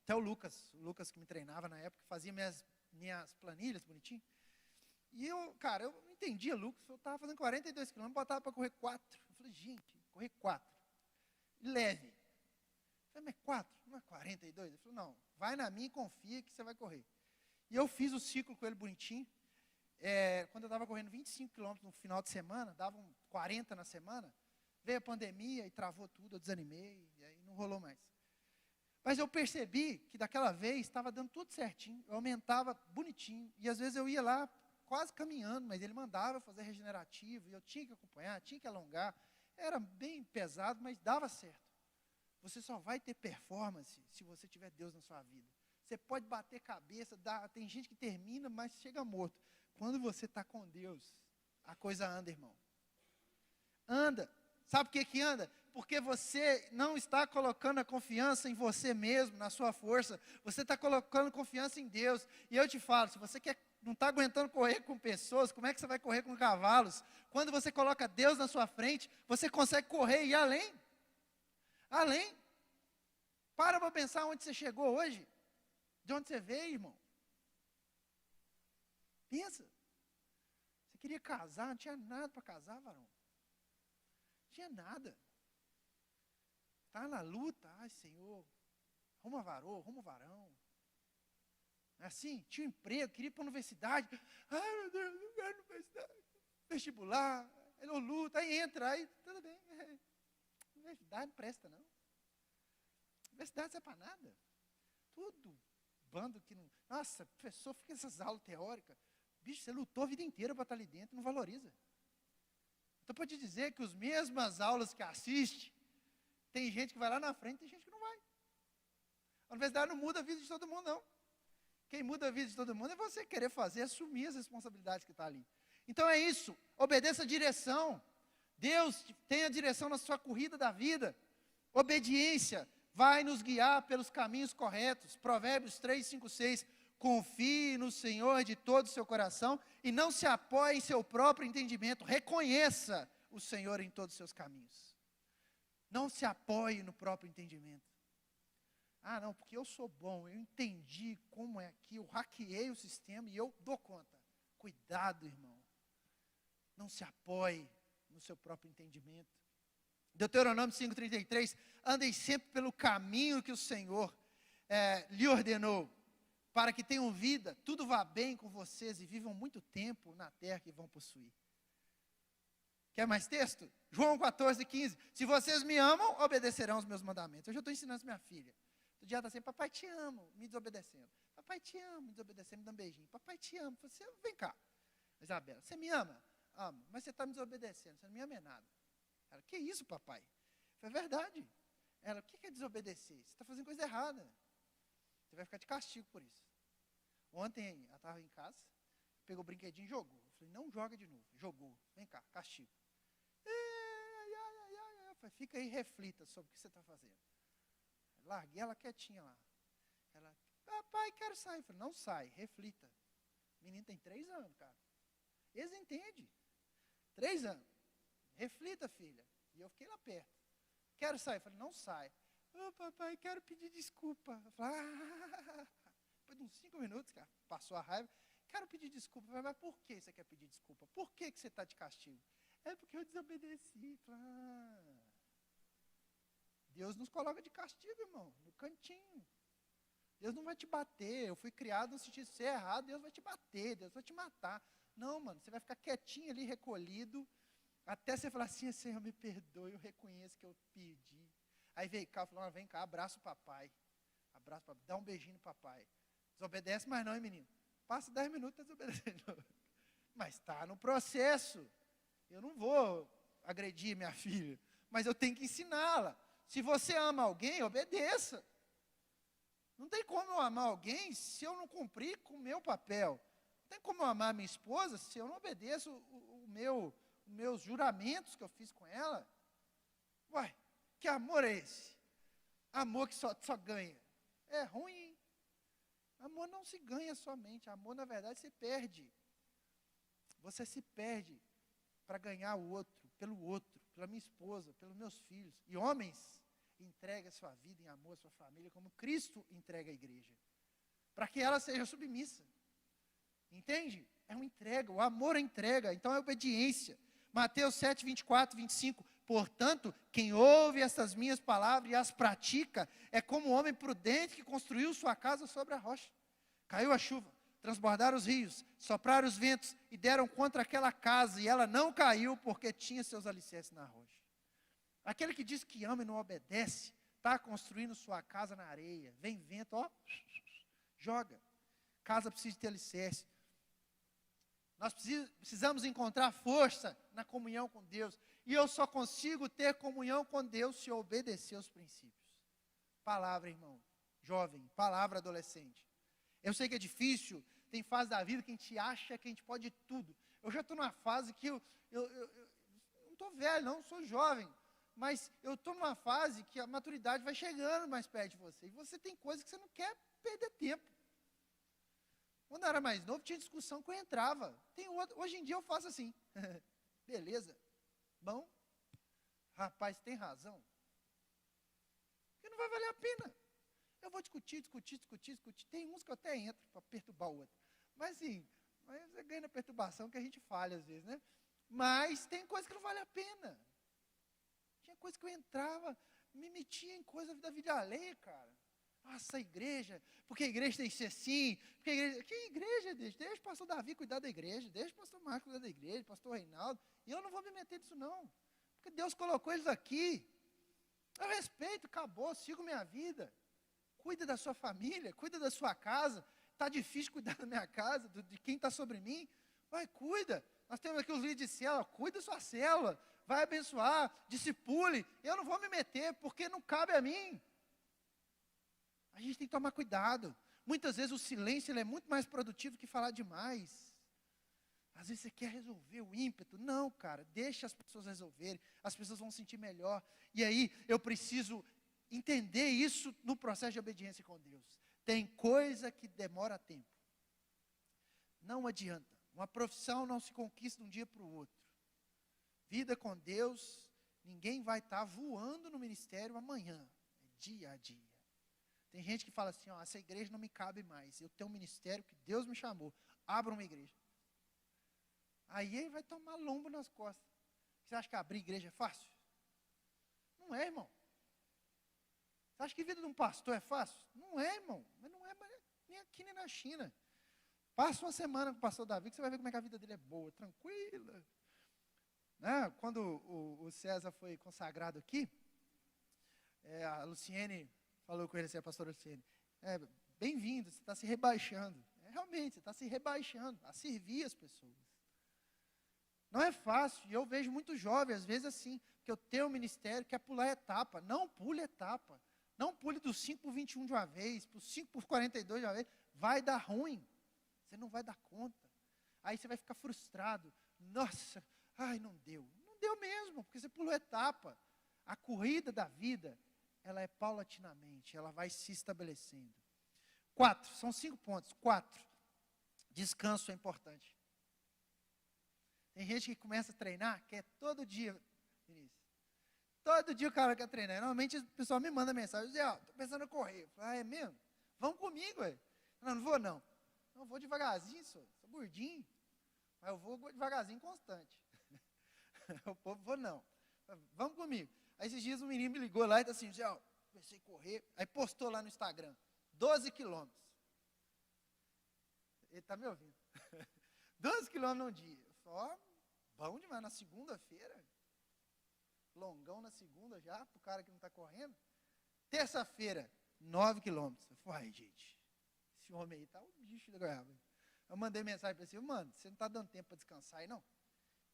Até o Lucas que me treinava na época, fazia minhas planilhas bonitinho. E eu não entendia, Lucas, eu estava fazendo 42 km, botava para correr 4. Eu falei, gente, correr 4. Leve. Eu falei, mas 4? Não é 42? Ele falou, não, vai na minha e confia que você vai correr. E eu fiz o ciclo com ele bonitinho. Quando eu estava correndo 25 km no final de semana, davam 40 na semana, veio a pandemia e travou tudo, eu desanimei, e aí não rolou mais. Mas eu percebi que daquela vez estava dando tudo certinho, eu aumentava bonitinho, e às vezes eu ia lá quase caminhando, mas ele mandava fazer regenerativo, e eu tinha que acompanhar, tinha que alongar, era bem pesado, mas dava certo. Você só vai ter performance se você tiver Deus na sua vida. Você pode bater cabeça, tem gente que termina, mas chega morto. Quando você está com Deus, a coisa anda, irmão. Anda. Sabe por que anda? Porque você não está colocando a confiança em você mesmo, na sua força. Você está colocando confiança em Deus. E eu te falo, se você não está aguentando correr com pessoas, como é que você vai correr com cavalos? Quando você coloca Deus na sua frente, você consegue correr e ir além. Além. Para pensar onde você chegou hoje. De onde você veio, irmão. Pensa. Você queria casar, não tinha nada para casar, varão. Não tinha nada. Está na luta, ai Senhor, arruma varão. É assim, tinha um emprego, queria ir para a universidade. Ai meu Deus, não quero universidade. Vestibular, aí não luta, aí entra, aí tudo bem. Universidade não presta não. Universidade não é para nada. Tudo, bando que não... Nossa, professor, fica nessas aulas teóricas. Bicho, você lutou a vida inteira para estar ali dentro, não valoriza. Então, pode dizer que as mesmas aulas que assiste, tem gente que vai lá na frente, tem gente que não vai. A universidade não muda a vida de todo mundo, não. Quem muda a vida de todo mundo é você querer fazer, assumir as responsabilidades que está ali. Então é isso, obedeça a direção. Deus tem a direção na sua corrida da vida. Obediência vai nos guiar pelos caminhos corretos. Provérbios 3, 5, 6. Confie no Senhor de todo o seu coração e não se apoie em seu próprio entendimento. Reconheça o Senhor em todos os seus caminhos. Não se apoie no próprio entendimento. Ah, não, porque eu sou bom, eu entendi como é aqui, eu hackeei o sistema e eu dou conta. Cuidado, irmão. Não se apoie no seu próprio entendimento. Deuteronômio 5,33, andem sempre pelo caminho que o Senhor lhe ordenou, para que tenham vida, tudo vá bem com vocês e vivam muito tempo na terra que vão possuir. Quer mais texto? João 14,15, se vocês me amam, obedecerão os meus mandamentos. Eu já estou ensinando isso minha filha. Todo dia ela está assim, papai te amo, me desobedecendo. Papai te amo, me desobedecendo, me dando um beijinho. Papai te amo. Você, vem cá. Isabela, você me ama? Amo, mas você está me desobedecendo, você não me ama é nada. Ela, que isso, papai? Foi verdade. Ela, o que é desobedecer? Você está fazendo coisa errada. Você vai ficar de castigo por isso. Ontem, ela estava em casa, pegou o brinquedinho e jogou. Eu falei, não joga de novo. Jogou. Vem cá, castigo. Eu falei, fica aí e reflita sobre o que você está fazendo. Larguei ela quietinha lá. Ela, papai, quero sair. Eu falei, não sai, reflita. O menino tem 3 anos, cara. Eles entendem. 3 anos. Reflita, filha. E eu fiquei lá perto. Quero sair. Eu falei, não sai. Papai, quero pedir desculpa. Eu falei, depois de uns 5 minutos, cara, passou a raiva. Quero pedir desculpa. Eu falei, mas por que você quer pedir desculpa? Por que você está de castigo? É porque eu desobedeci. Eu falei, Deus nos coloca de castigo, irmão, no cantinho. Deus não vai te bater. Eu fui criado no sentido de ser errado, Deus vai te bater, Deus vai te matar. Não, mano, você vai ficar quietinho ali, recolhido, até você falar assim, Senhor, me perdoe, eu reconheço que eu pedi. Aí veio cá, falou, vem cá, abraça o papai. Abraça o papai, dá um beijinho no papai. Desobedece mais não, hein, menino? Passa 10 minutos, está desobedecendo. Mas está no processo. Eu não vou agredir minha filha, mas eu tenho que ensiná-la. Se você ama alguém, obedeça. Não tem como eu amar alguém se eu não cumprir com o meu papel. Não tem como eu amar minha esposa se eu não obedeço os meus juramentos que eu fiz com ela. Uai, que amor é esse? Amor que só ganha. É ruim. Amor não se ganha somente. Amor, na verdade, se perde. Você se perde para ganhar o outro, pela minha esposa, pelos meus filhos. E homens, entregue a sua vida em amor à sua família, como Cristo entrega a igreja. Para que ela seja submissa. Entende? É uma entrega, o amor é entrega, então é obediência. Mateus 7, 24, 25. Portanto, quem ouve estas minhas palavras e as pratica, é como um homem prudente que construiu sua casa sobre a rocha. Caiu a chuva, transbordaram os rios, sopraram os ventos e deram contra aquela casa, e ela não caiu porque tinha seus alicerces na rocha. Aquele que diz que ama e não obedece, está construindo sua casa na areia. Vem vento, ó, joga. Casa precisa ter alicerce. Nós precisamos encontrar força na comunhão com Deus. E eu só consigo ter comunhão com Deus se eu obedecer aos princípios. Palavra, irmão. Jovem, palavra, adolescente. Eu sei que é difícil, tem fase da vida que a gente acha que a gente pode tudo. Eu já estou numa fase que eu não estou velho, não, sou jovem. Mas eu estou numa fase que a maturidade vai chegando mais perto de você. E você tem coisas que você não quer perder tempo. Quando eu era mais novo, tinha discussão que eu entrava. Hoje em dia eu faço assim. Beleza. Bom. Rapaz, tem razão. Porque não vai valer a pena. Eu vou discutir. Tem uns que eu até entro para perturbar o outro. Mas assim, você ganha na perturbação que a gente falha às vezes, né? Mas tem coisa que não vale a pena. Tinha coisa que eu entrava, me metia em coisa da vida alheia, cara. Nossa, a igreja, porque a igreja tem que ser assim, porque a igreja, que igreja, deixa o pastor Davi cuidar da igreja, deixa o pastor Marcos cuidar da igreja, o pastor Reinaldo, e eu não vou me meter nisso não, porque Deus colocou eles aqui, eu respeito, acabou, sigo minha vida, cuida da sua família, cuida da sua casa, está difícil cuidar da minha casa, de quem está sobre mim, vai, cuida, nós temos aqui os líderes de célula, cuida da sua célula, vai abençoar, discipule, eu não vou me meter, porque não cabe a mim. A gente tem que tomar cuidado. Muitas vezes o silêncio ele é muito mais produtivo que falar demais. Às vezes você quer resolver o ímpeto. Não, cara, deixa as pessoas resolverem. As pessoas vão sentir melhor. E aí eu preciso entender isso no processo de obediência com Deus. Tem coisa que demora tempo. Não adianta. Uma profissão não se conquista de um dia para o outro. Vida com Deus, ninguém vai estar voando no ministério amanhã. É dia a dia. Tem gente que fala assim, ó, essa igreja não me cabe mais. Eu tenho um ministério que Deus me chamou. Abra uma igreja. Aí ele vai tomar lombo nas costas. Você acha que abrir igreja é fácil? Não é, irmão. Você acha que a vida de um pastor é fácil? Não é, irmão. Mas não é nem aqui nem na China. Passa uma semana com o pastor Davi, que você vai ver como é que a vida dele é boa, tranquila. Né? Quando o César foi consagrado aqui, a Luciene falou com ele assim, a pastora Luciene, bem-vindo, você está se rebaixando. Realmente, você está se rebaixando a servir as pessoas. Não é fácil, e eu vejo muito jovem, às vezes assim, que eu tenho um ministério que é pular etapa. Não pule etapa. Não pule do 5 para o 21 de uma vez, para o 5 para o 42 de uma vez. Vai dar ruim. Você não vai dar conta. Aí você vai ficar frustrado. Nossa, ai, não deu. Não deu mesmo, porque você pulou etapa. A corrida da vida, ela é paulatinamente, ela vai se estabelecendo. 4, são 5 pontos. 4, descanso é importante. Tem gente que começa a treinar, quer todo dia, Vinícius. Todo dia o cara quer treinar. Normalmente o pessoal me manda mensagem, diz, estou pensando em correr. Eu falo, é mesmo? Vamos comigo, ué. Não vou não. Não, vou devagarzinho, sou gordinho. Mas eu vou devagarzinho constante. O povo, vou não. Vamos comigo. Aí esses dias um menino me ligou lá e disse assim, comecei a correr. Aí postou lá no Instagram, 12 quilômetros. Ele está me ouvindo. 12 quilômetros num dia. Só bom demais, na segunda-feira. Longão na segunda já, para o cara que não está correndo. Terça-feira, 9 quilômetros. Eu falei, ai gente, esse homem aí tá o bicho da goiaba. Eu mandei mensagem para ele, mano, você não está dando tempo para descansar aí, não?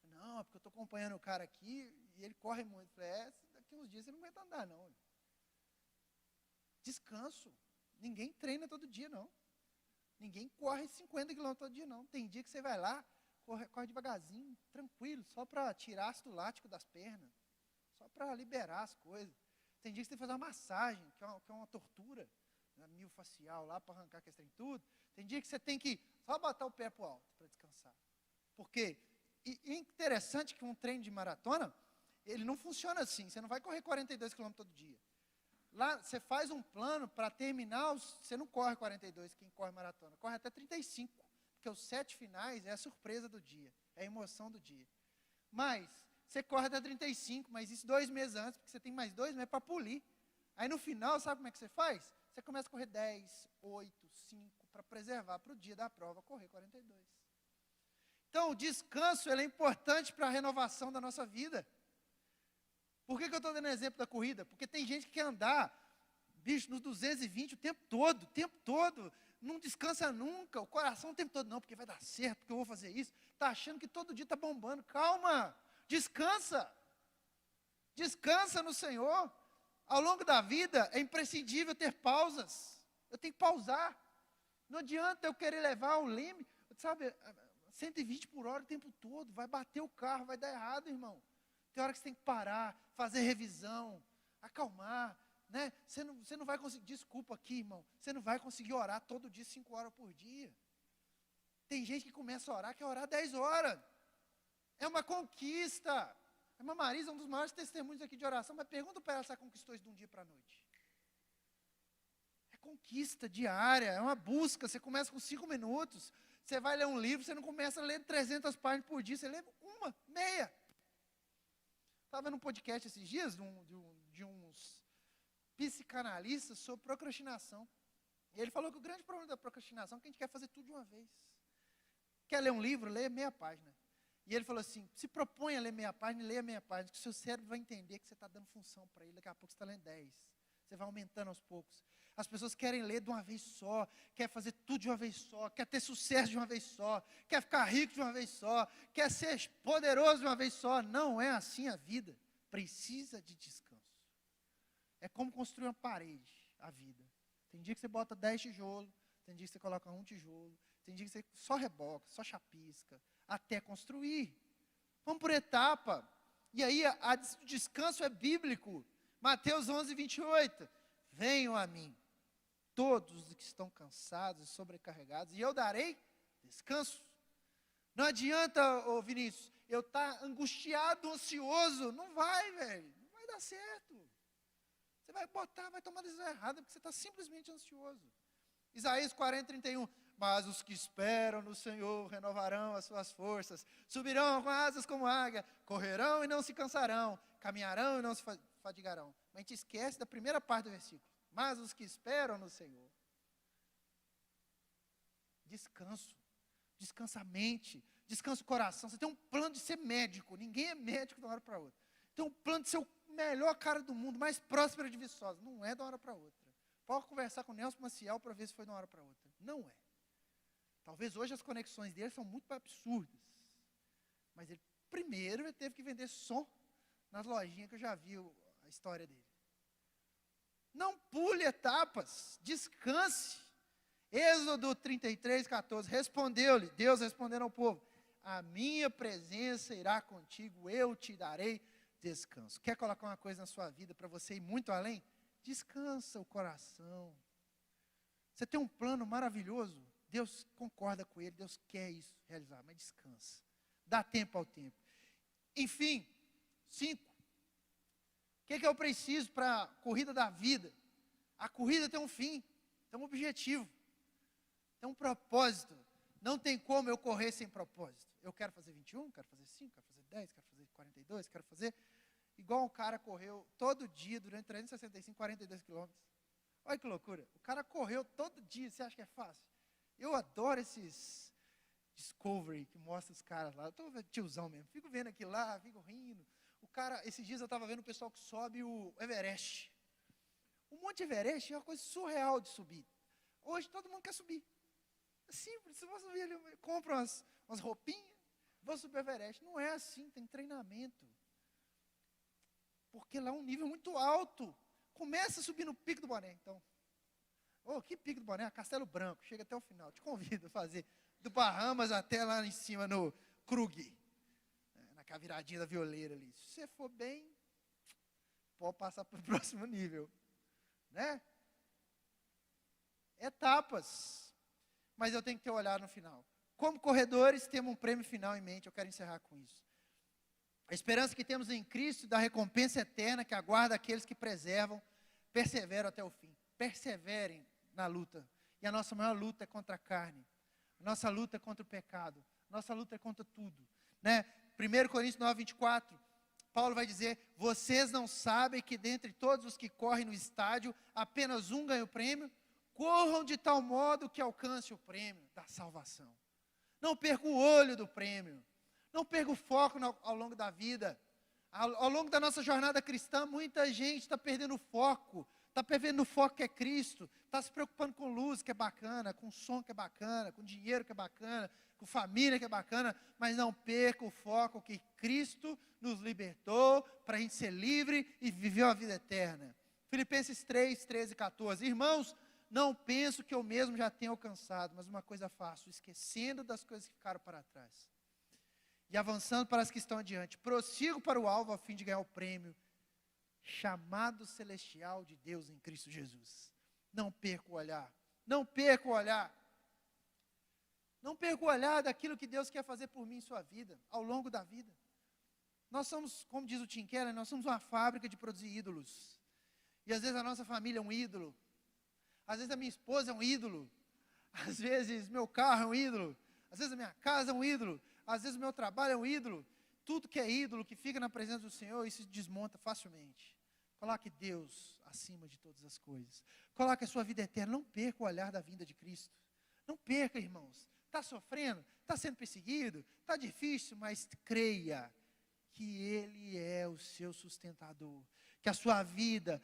Não, é porque eu estou acompanhando o cara aqui e ele corre muito. Eu falei, daqui uns dias você não aguenta andar, não. Descanso. Ninguém treina todo dia, não. Ninguém corre 50 quilômetros todo dia, não. Tem dia que você vai lá, corre devagarzinho, tranquilo, só para tirar ácido lático das pernas, só para liberar as coisas. Tem dia que você tem que fazer uma massagem, que é uma tortura, né, miofascial lá, para arrancar aquele trem tudo. Tem dia que você tem que só botar o pé para o alto, para descansar. Porque, e é interessante que um treino de maratona, ele não funciona assim, você não vai correr 42 quilômetros todo dia. Lá, você faz um plano para terminar, você não corre 42, quem corre maratona, corre até 35, porque os 7 finais é a surpresa do dia, é a emoção do dia. Mas, você corre até 35, mas isso 2 meses antes, porque você tem mais 2 meses para polir. Aí no final, sabe como é que você faz? Você começa a correr 10, 8, 5, para preservar para o dia da prova, correr 42. Então, o descanso ele é importante para a renovação da nossa vida. Por que eu estou dando exemplo da corrida? Porque tem gente que quer andar, bicho, nos 220 o tempo todo, não descansa nunca, o coração o tempo todo, não, porque vai dar certo, porque eu vou fazer isso, está achando que todo dia está bombando, calma, descansa no Senhor. Ao longo da vida é imprescindível ter pausas, eu tenho que pausar, não adianta eu querer levar o limite, sabe, 120 por hora o tempo todo, vai bater o carro, vai dar errado, irmão. Tem hora que você tem que parar, fazer revisão, acalmar, né? Você não vai conseguir, desculpa aqui, irmão, você não vai conseguir orar todo dia 5 horas por dia. Tem gente que começa a orar, quer orar 10 horas. É uma conquista. A irmã Marisa é um dos maiores testemunhos aqui de oração, mas pergunta para ela se ela conquistou isso de um dia para a noite. É conquista diária, é uma busca, você começa com 5 minutos, você vai ler um livro, você não começa a ler 300 páginas por dia, você lê uma, meia. Estava vendo um podcast esses dias de uns psicanalistas sobre procrastinação. E ele falou que o grande problema da procrastinação é que a gente quer fazer tudo de uma vez. Quer ler um livro, lê meia página. E ele falou assim, se propõe a ler meia página e leia meia página, que o seu cérebro vai entender que você está dando função para ele, daqui a pouco você está lendo 10. Você vai aumentando aos poucos. As pessoas querem ler de uma vez só, quer fazer tudo de uma vez só, quer ter sucesso de uma vez só, quer ficar rico de uma vez só, quer ser poderoso de uma vez só. Não é assim a vida. Precisa de descanso. É como construir uma parede, a vida. Tem dia que você bota 10 tijolos, tem dia que você coloca 1 tijolo, tem dia que você só reboca, só chapisca, até construir. Vamos por etapa. E aí, o descanso é bíblico. Mateus 11, 28. Venham a mim, todos os que estão cansados e sobrecarregados, e eu darei descanso. Não adianta, ô Vinícius, eu estar angustiado, ansioso. Não vai, velho. Não vai dar certo. Você vai tomar decisão errada, porque você está simplesmente ansioso. Isaías 40, 31. Mas os que esperam no Senhor renovarão as suas forças, subirão com asas como águia, correrão e não se cansarão, caminharão e não se fadigarão. Mas a gente esquece da primeira parte do versículo. Mas os que esperam no Senhor. Descanso. Descansa a mente. Descansa o coração. Você tem um plano de ser médico. Ninguém é médico de uma hora para outra. Tem um plano de ser o melhor cara do mundo, mais próspero de Viçosa. Não é de uma hora para outra. Pode conversar com o Nelson Maciel para ver se foi de uma hora para outra. Não é. Talvez hoje as conexões dele são muito absurdas. Mas ele teve que vender som nas lojinhas que eu já vi a história dele. Não pule etapas, descanse. Êxodo 33, 14, respondeu-lhe, Deus respondendo ao povo, a minha presença irá contigo, eu te darei descanso. Quer colocar uma coisa na sua vida para você ir muito além? Descansa o coração. Você tem um plano maravilhoso, Deus concorda com ele, Deus quer isso realizar, mas descansa. Dá tempo ao tempo. Enfim, 5. O que eu preciso para a corrida da vida? A corrida tem um fim, tem um objetivo, tem um propósito. Não tem como eu correr sem propósito. Eu quero fazer 21, quero fazer 5, quero fazer 10, quero fazer 42, quero fazer... Igual um cara correu todo dia, durante 365, 42 quilômetros. Olha que loucura. O cara correu todo dia, você acha que é fácil? Eu adoro esses Discovery que mostra os caras lá. Eu estou tiozão mesmo, fico vendo aquilo lá, fico rindo. O cara, esses dias eu estava vendo o pessoal que sobe o Everest. O Monte Everest é uma coisa surreal de subir. Hoje todo mundo quer subir. É simples, se você subir ali, compra umas roupinhas, vou subir o Everest. Não é assim, tem treinamento. Porque lá é um nível muito alto. Começa a subir no Pico do Boné, então. Que Pico do Boné? Castelo Branco, chega até o final. Te convido a fazer do Bahamas até lá em cima no Krug. Na viradinha da violeira ali. Se você for bem, pode passar para o próximo nível. Né? Etapas. Mas eu tenho que ter olhado no final. Como corredores, temos um prêmio final em mente. Eu quero encerrar com isso. A esperança que temos em Cristo da recompensa eterna que aguarda aqueles que perseveram até o fim. Perseverem na luta. E a nossa maior luta é contra a carne. A nossa luta é contra o pecado. A nossa luta é contra tudo. Né? 1 Coríntios 9, 24, Paulo vai dizer, vocês não sabem que dentre todos os que correm no estádio, apenas um ganha o prêmio? Corram de tal modo que alcance o prêmio da salvação. Não perca o olho do prêmio. Não perca o foco ao longo da vida. Ao longo da nossa jornada cristã, muita gente está perdendo o foco. Está perdendo o foco que é Cristo. Está se preocupando com luz, que é bacana, com som, que é bacana, com dinheiro, que é bacana, com família, que é bacana. Mas não perca o foco que Cristo nos libertou para a gente ser livre e viver uma vida eterna. Filipenses 3, 13 e 14. Irmãos, não penso que eu mesmo já tenha alcançado, mas uma coisa faço, esquecendo das coisas que ficaram para trás. E avançando para as que estão adiante, prossigo para o alvo a fim de ganhar o prêmio, chamado celestial de Deus em Cristo Jesus. Não perca o olhar, não perca o olhar. Não perca o olhar daquilo que Deus quer fazer por mim em sua vida, ao longo da vida. Nós somos, como diz o Tim Keller, nós somos uma fábrica de produzir ídolos. E às vezes a nossa família é um ídolo. Às vezes a minha esposa é um ídolo. Às vezes meu carro é um ídolo. Às vezes a minha casa é um ídolo. Às vezes o meu trabalho é um ídolo. Tudo que é ídolo, que fica na presença do Senhor, isso se desmonta facilmente. Coloque Deus acima de todas as coisas. Coloque a sua vida eterna. Não perca o olhar da vinda de Cristo. Não perca, irmãos. Está sofrendo? Está sendo perseguido? Está difícil, mas creia que Ele é o seu sustentador. Que a sua vida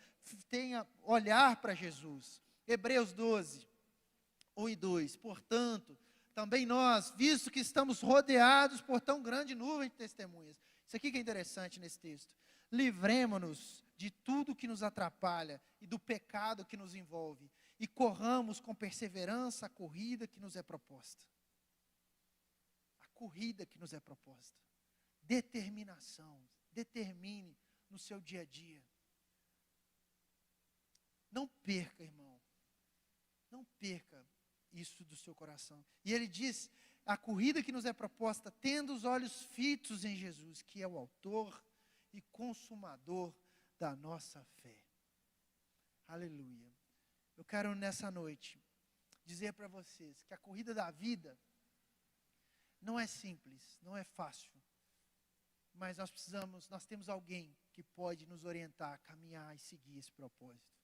tenha olhar para Jesus. Hebreus 12, 1 e 2. Portanto, também nós, visto que estamos rodeados por tão grande nuvem de testemunhas. Isso aqui que é interessante nesse texto. Livremo-nos de tudo que nos atrapalha e do pecado que nos envolve. E corramos com perseverança a corrida que nos é proposta. A corrida que nos é proposta. Determinação. Determine no seu dia a dia. Não perca, irmão. Não perca isso do seu coração. E ele diz, a corrida que nos é proposta, tendo os olhos fitos em Jesus, que é o autor e consumador da nossa fé. Aleluia. Eu quero nessa noite dizer para vocês que a corrida da vida não é simples, não é fácil. Mas nós temos alguém que pode nos orientar a caminhar e seguir esse propósito.